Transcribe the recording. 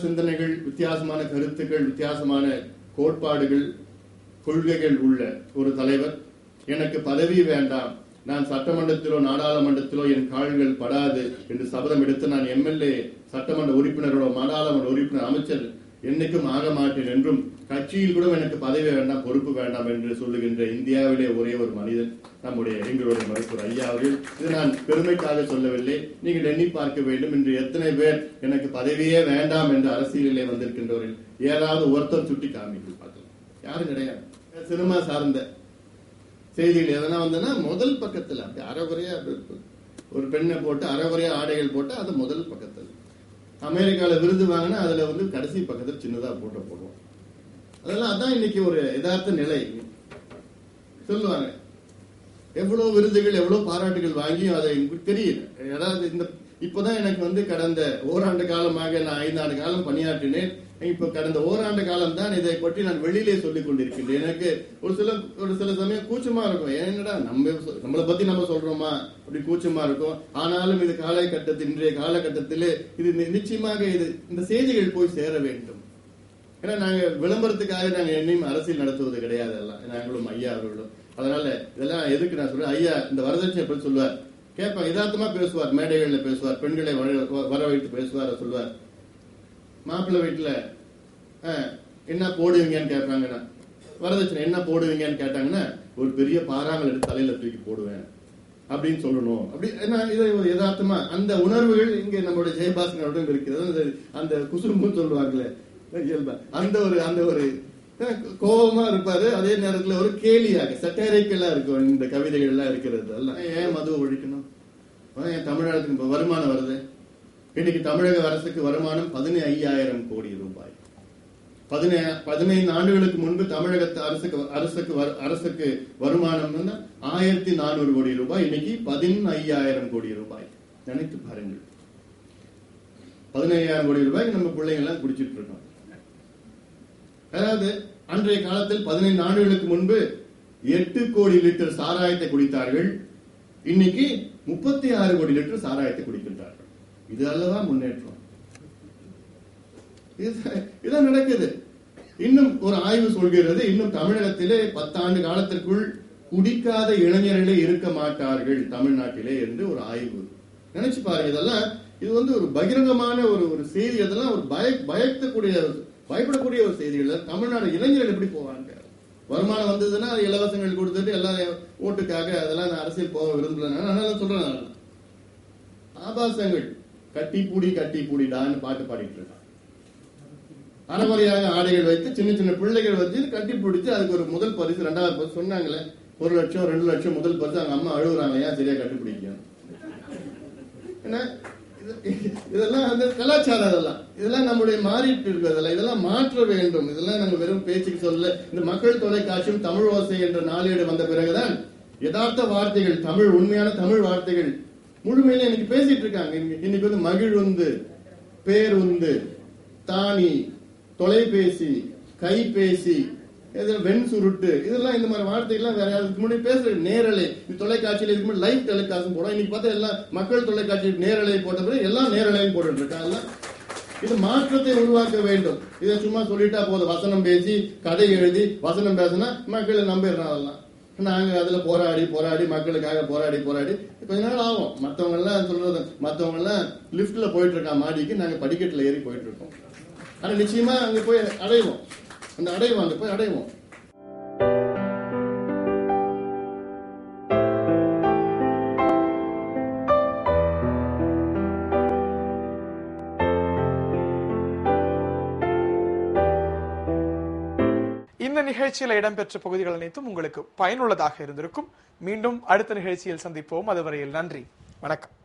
சிந்தனைகள், வித்தியாசமான கருத்துக்கள், வித்தியாசமான கோட்பாடுகள், கொள்கைகள் உள்ள ஒரு தலைவர் எனக்கு பதவி வேண்டாம், நான் சட்டமன்றத்திலோ நாடாளுமன்றத்திலோ என் கால்கள் படாது என்று சபதம் எடுத்து நான் எம்எல்ஏ, சட்டமன்ற உறுப்பினர்களோ நாடாளுமன்ற உறுப்பினர், அமைச்சர் என்னைக்கும் ஆக மாட்டேன் என்றும் கட்சியில் கூட எனக்கு பதவி வேண்டாம், பொறுப்பு வேண்டாம் என்று சொல்லுகின்ற இந்தியாவிலே ஒரே ஒரு மனிதன் எங்களுடைய மருத்துவர் ஐயா அவர்கள். இது நான் பெருமைக்காக சொல்லவில்லை, நீங்கள் எண்ணி பார்க்க வேண்டும். இன்று எத்தனை பேர் எனக்கு பதவியே வேண்டாம் என்று அரசியலிலே வந்திருக்கின்றவர்கள் ஏதாவது ஒருத்தர் சுட்டி காமிக்கு பார்க்கலாம், யாரும் கிடையாது. சினிமா சார்ந்த செய்திகள் எதனா வந்தனா முதல் பக்கத்தில் அப்படி அரைகுறையா ஒரு பெண்ணை போட்டு அரைகுறையா ஆடைகள் போட்டு அது முதல் பக்கத்தில். அமெரிக்கால விருது வாங்கினா அதுல கடைசி பக்கத்தில் சின்னதா போடுவோம். அதெல்லாம் அதான் இன்னைக்கு ஒரு யதார்த்த நிலை. சொல்லுவாங்க எவ்வளவு விருதுகள் எவ்வளவு பாராட்டுகள் வாங்கியும் அதை தெரியல. அதாவது இப்பதான் எனக்கு கடந்த ஓராண்டு காலமாக நான் 5 ஆண்டு காலம் பணியாற்றினேன். இப்ப கடந்த ஓராண்டு காலம் தான் இதை பற்றி நான் வெளியிலே சொல்லிக் கொண்டிருக்கின்றேன். எனக்கு ஒரு சில சமயம் கூச்சமா இருக்கும். என்னடா நம்மளை பத்தி நம்ம சொல்றோமா அப்படி கூச்சமா இருக்கும். ஆனாலும் இது இன்றைய காலகட்டத்திலே இது நிச்சயமாக இந்த செய்திகள் போய் சேர வேண்டும். ஏன்னா நாங்க விளம்பரத்துக்காக நாங்க என்னையும் அரசியல் நடத்துவது கிடையாது. எல்லாம் நாங்களும் ஐயா அவர்களும். அதனால இதெல்லாம் எதுக்கு நான் சொல்றேன், ஐயா இந்த வரதட்சணை பற்றி சொல்லுவார், கேட்பாங்க, யதார்த்தமா பேசுவார், மேடைகள்ல பேசுவார், பெண்களை வர வைத்து பேசுவார். சொல்லுவார், மாப்பிள்ளை வீட்டுல என்ன போடுவீங்கன்னு கேட்பாங்கன்னா, வரதட்சணை என்ன போடுவீங்கன்னு கேட்டாங்கன்னா, ஒரு பெரிய பாறாங்கல் எடுத்து தலையில தூக்கி போடுவேன் அப்படின்னு சொல்லணும். அப்படி இதை யதார்த்தமா அந்த உணர்வுகள் இங்க நம்மளுடைய ஜெயபாஸ்கர் இருக்கிறது. அந்த குசும்புன்னு சொல்லுவாங்களே இயல்பா, அந்த ஒரு கோபமா இருப்பாரு. அதே நேரத்துல ஒரு கேலியாக சட்டேரிக்கலா இருக்கும் இந்த கவிதைகள் எல்லாம் இருக்கிறது. எல்லாம் ஏன் மது ஒழிக்கணும், ஏன் தமிழ்நாட்டுக்கு வருமானம் வருது. இன்னைக்கு தமிழக அரசுக்கு வருமானம் 15,000 கோடி ரூபாய். 15 ஆண்டுகளுக்கு முன்பு தமிழக அரசுக்கு வருமானம் 1,400 கோடி ரூபாய். இன்னைக்கு 15,000 கோடி ரூபாய். நினைத்து பாருங்கள், 15,000 கோடி ரூபாய்க்கு நம்ம பிள்ளைங்க எல்லாம் குடிச்சிட்டு இருக்கோம். அதாவது அன்றைய காலத்தில் 15 ஆண்டுகளுக்கு முன்பு 8 கோடி லிட்டர் சாராயத்தை குடித்தார்கள். இன்னைக்கு 36 கோடி லிட்டர் சாராயத்தை குடிக்கின்றார்கள். இது அல்லவா முன்னேற்றம்? இதான் நடக்குது. இன்னும் ஒரு ஆய்வு சொல்கிறது, இன்னும் தமிழகத்திலே 10 ஆண்டு காலத்திற்குள் குடிக்காத இளைஞர்களே இருக்க மாட்டார்கள் தமிழ்நாட்டிலே என்று ஒரு ஆய்வு. நினைச்சு பாருங்க, இதெல்லாம் இது ஒரு பகிரங்கமான ஒரு செய்தி. அதெல்லாம் ஒரு பயப்படக்கூடிய ஒரு செய்திகள். தமிழ்நாடு இளைஞர்கள் எப்படி போவாங்க? வருமானம் வந்ததுன்னா அது இலவசங்கள் கொடுத்துட்டு எல்லாம் ஓட்டுக்காக அதெல்லாம் அரசியல் போக விரும்பல சொல்றேன். ஆபாசங்கள், கட்டி பூடிடான்னு பாட்டு பாடிட்டு இருக்கான். அறகுறையாக ஆடைகள் வைத்து சின்ன சின்ன பிள்ளைகள் வச்சு கட்டி பிடிச்சு அதுக்கு ஒரு முதல் பரிசு, 2வது பரிசு சொன்னாங்களே, 1 லட்சம் 2 லட்சம் முதல் பரிசு. அவங்க அம்மா அழுகுறாங்க, ஏன் சரியா கண்டுபிடிக்கணும். இதெல்லாம் அந்த கலாச்சாரம், இதெல்லாம் நம்முடைய மாறிட்டு இருக்கிறதெல்லாம், இதெல்லாம் மாற்ற வேண்டும். இதெல்லாம் நம்ம வெறும் பேச்சுக்கு சொல்ல. இந்த மக்கள் தொலைக்காட்சியும் தமிழ் ஓசை என்ற நாளேடு வந்த பிறகுதான் யதார்த்த வார்த்தைகள், தமிழ் உண்மையான தமிழ் வார்த்தைகள் முழுமையில இன்னைக்கு பேசிட்டு இருக்காங்க. இன்னைக்கு மகிழுந்து, பேருந்து, தானி, தொலைபேசி, கைபேசி, வெண் சுருட்டு, இதெல்லாம் இந்த மாதிரி வார்த்தைகள்லாம் வேற யாருக்கு முன்னாடி பேசுற நேரலை. தொலைக்காட்சியில இதுக்கு முன்னாடி லைவ் டெலிகாஸ்ட் போடும். இன்னைக்கு பார்த்தா எல்லாம் மக்கள் தொலைக்காட்சி நேரலை போட்ட பிறகு எல்லாம் நேரலையும் போட்டு இருக்காங்க. இது மாற்றத்தை உருவாக்க வேண்டும். இதை சும்மா சொல்லிட்டா போதும், வசனம் பேசி கதை எழுதி வசனம் பேசினா மக்களை நம்பிடுறான். அதெல்லாம் நாங்க அதுல போராடி மக்களுக்காக போராடி கொஞ்ச நாள் ஆகும். மத்தவங்க எல்லாம் சொல்றது, மத்தவங்க எல்லாம் லிப்ட்ல போயிட்டு இருக்கான் மாடிக்கு, நாங்க படிக்கட்டுல ஏறி போயிட்டு இருக்கோம். ஆனா நிச்சயமா அங்க போய் அடைவோம், அங்க போய் அடைவோம். இந்த நிகழ்ச்சியில் இடம்பெற்ற பகுதிகள் அனைத்தும் உங்களுக்கு பயனுள்ளதாக இருந்திருக்கும். மீண்டும் அடுத்த நிகழ்ச்சியில் சந்திப்போம். அதுவரையில் நன்றி, வணக்கம்.